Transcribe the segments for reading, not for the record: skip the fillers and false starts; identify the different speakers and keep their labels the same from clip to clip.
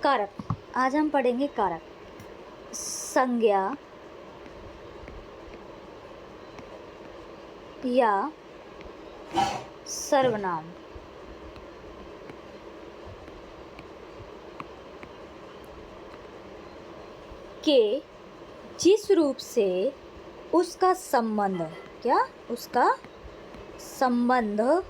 Speaker 1: कारक। आज हम पढ़ेंगे कारक। संज्ञा या सर्वनाम के जिस रूप से उसका संबंध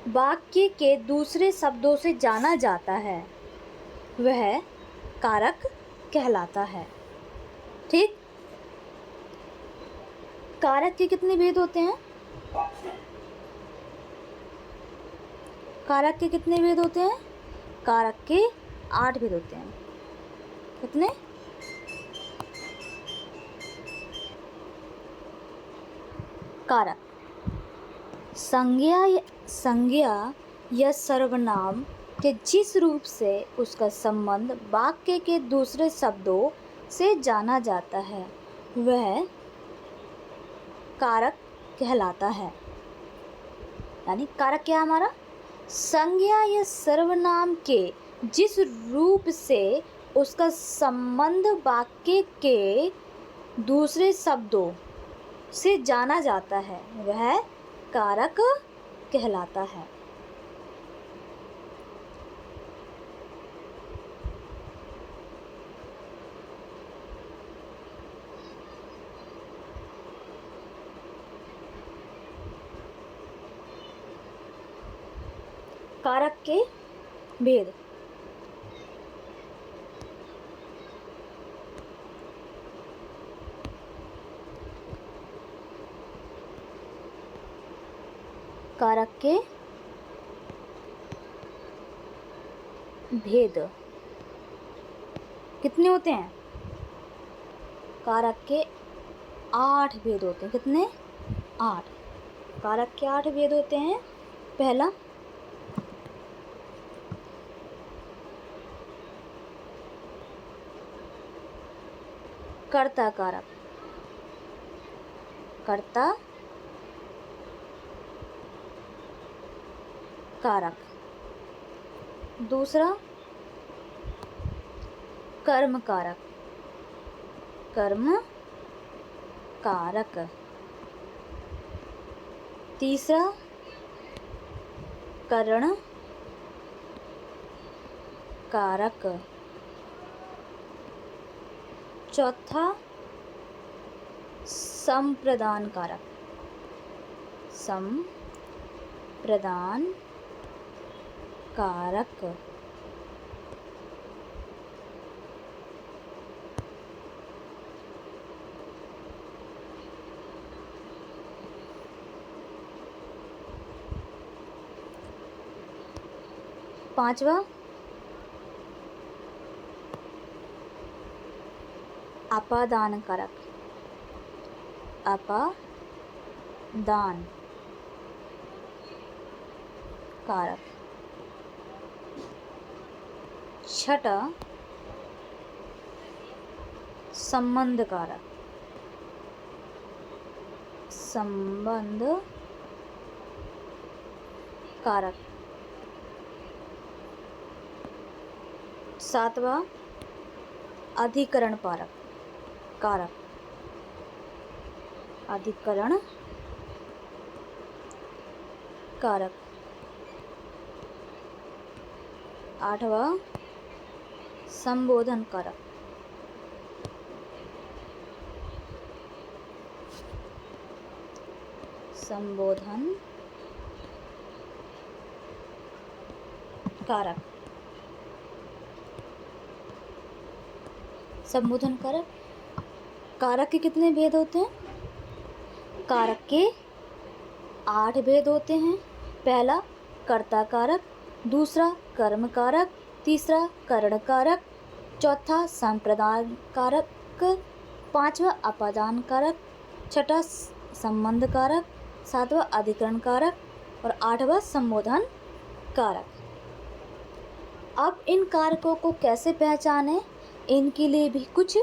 Speaker 1: वाक्य के दूसरे शब्दों से जाना जाता है वह कारक कहलाता है। ठीक। कारक के कितने भेद होते हैं? कारक के कितने भेद होते हैं? कारक के 8 भेद होते हैं। कितने? कारक संज्ञा या सर्वनाम के जिस रूप से उसका संबंध वाक्य के दूसरे शब्दों से जाना जाता है वह कारक कहलाता है। यानी कारक क्या है हमारा? संज्ञा या सर्वनाम के जिस रूप से उसका संबंध वाक्य के दूसरे शब्दों से जाना जाता है वह कारक कहलाता है। कारक के भेद। कारक के भेद कितने होते हैं? कारक के 8 भेद होते हैं। कितने? 8। कारक के 8 भेद होते हैं। पहला, कर्ता कारक। कर्ता कारक। दूसरा, कर्म कारक। कर्म कारक। तीसरा, करण कारक। चौथा, संप्रदान कारक। संप्रदान कारक। पांचवा, अपादान कारक। अपादान कारक। छठा, संबंध कारक। संबंध कारक। सातवां, अधिकरण कारक। अधिकरण कारक। आठवां, संबोधन कारक। संबोधन कारक। संबोधन कारक। कारक के कितने भेद होते हैं? कारक के 8 भेद होते हैं। पहला, कर्ता कारक। दूसरा, कर्म कारक। तीसरा, करण कारक। चौथा, संप्रदान कारक। पांचवा, अपादान कारक। छठा, संबंध कारक। सातवां, अधिकरण कारक। और आठवां, संबोधन कारक। अब इन कारकों को कैसे पहचानें? इनके लिए भी कुछ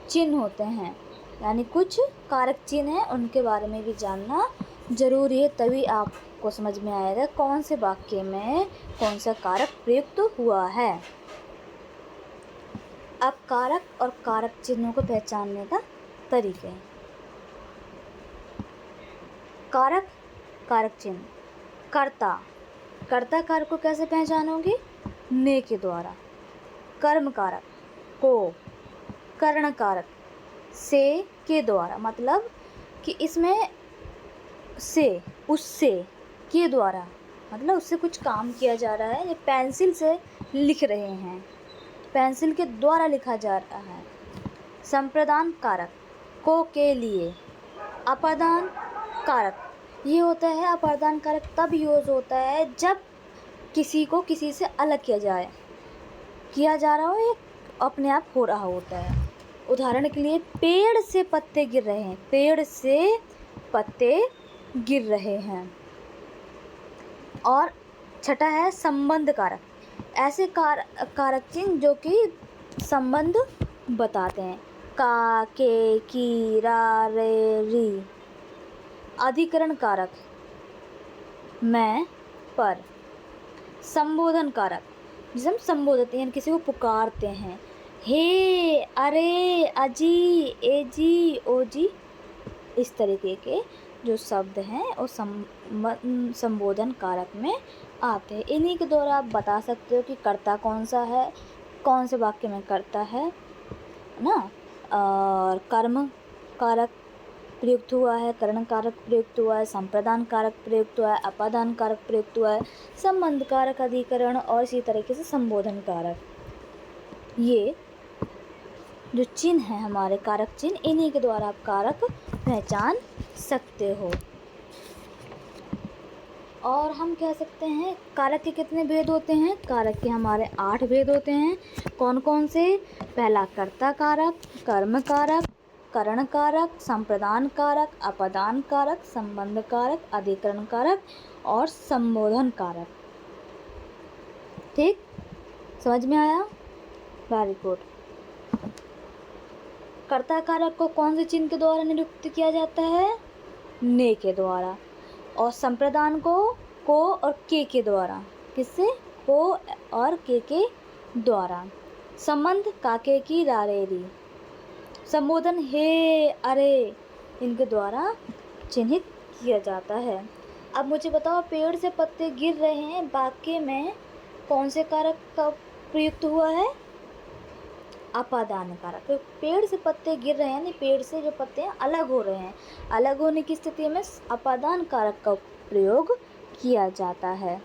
Speaker 1: चिन्ह होते हैं, यानी कुछ कारक चिन्ह हैं, उनके बारे में भी जानना जरूरी है, तभी आप आपको समझ में आएगा कौन से वाक्य में कौन सा कारक प्रयुक्त हुआ है। अब कारक और कारक चिन्हों को पहचानने का तरीके। कारक, कारक चिन्ह। कर्ता, कर्ता कारक को कैसे पहचानोगे? ने के द्वारा। कर्म कारक को, करण कारक से के द्वारा, मतलब कि इसमें से, उससे, के द्वारा, मतलब उससे कुछ काम किया जा रहा है। ये पेंसिल से लिख रहे हैं, पेंसिल के द्वारा लिखा जा रहा है। संप्रदान कारक को, के लिए। अपादान कारक ये होता है, अपादान कारक तब यूज होता है जब किसी को किसी से अलग किया जा रहा हो, ये अपने आप हो रहा होता है। उदाहरण के लिए पेड़ से पत्ते गिर रहे हैं, पेड़ से पत्ते गिर रहे हैं। और छठा है संबंध कारक, ऐसे कारक चिन्ह जो कि संबंध बताते हैं। का, के, की, रा, रे, री। अधिकरण कारक मैं, पर। संबोधन कारक जिसे हम संबोधते हैं, किसी को पुकारते हैं, हे, अरे, अजी, एजी, ओजी, इस तरीके के जो शब्द हैं वो संबोधन कारक में आते हैं। इन्हीं के द्वारा आप बता सकते हो कि कर्ता कौन सा है, कौन से वाक्य में कर्ता है ना। और कर्म कारक प्रयुक्त हुआ है, करण कारक प्रयुक्त हुआ है, संप्रदान कारक प्रयुक्त हुआ है, अपादान कारक प्रयुक्त हुआ है, संबंध कारक, अधिकरण और इसी तरीके से संबोधन कारक। ये जो चिन्ह है हमारे कारक चिन्ह, इन्हीं के द्वारा आप कारक पहचान सकते हो। और हम कह सकते हैं कारक के कितने भेद होते हैं? कारक के हमारे 8 भेद होते हैं। कौन कौन से? पहला कर्ता कारक, कर्म कारक, करण कारक, संप्रदान कारक, अपादान कारक, संबंध कारक, अधिकरण कारक और संबोधन कारक। ठीक, समझ में आया? Very good. कर्ता कारक को कौन से चिन्ह के द्वारा निरुक्त किया जाता है? ने के द्वारा। और संप्रदान को और के द्वारा। किससे? को और के द्वारा। संबंध काके की रारेरी। संबोधन हे, अरे, इनके द्वारा चिन्हित किया जाता है। अब मुझे बताओ, पेड़ से पत्ते गिर रहे हैं वाक्य में कौन से कारक का प्रयुक्त हुआ है? अपादान कारक। तो पेड़ से पत्ते गिर रहे हैं यानी पेड़ से जो पत्ते हैं अलग हो रहे हैं, अलग होने की स्थिति में अपादान कारक का प्रयोग किया जाता है।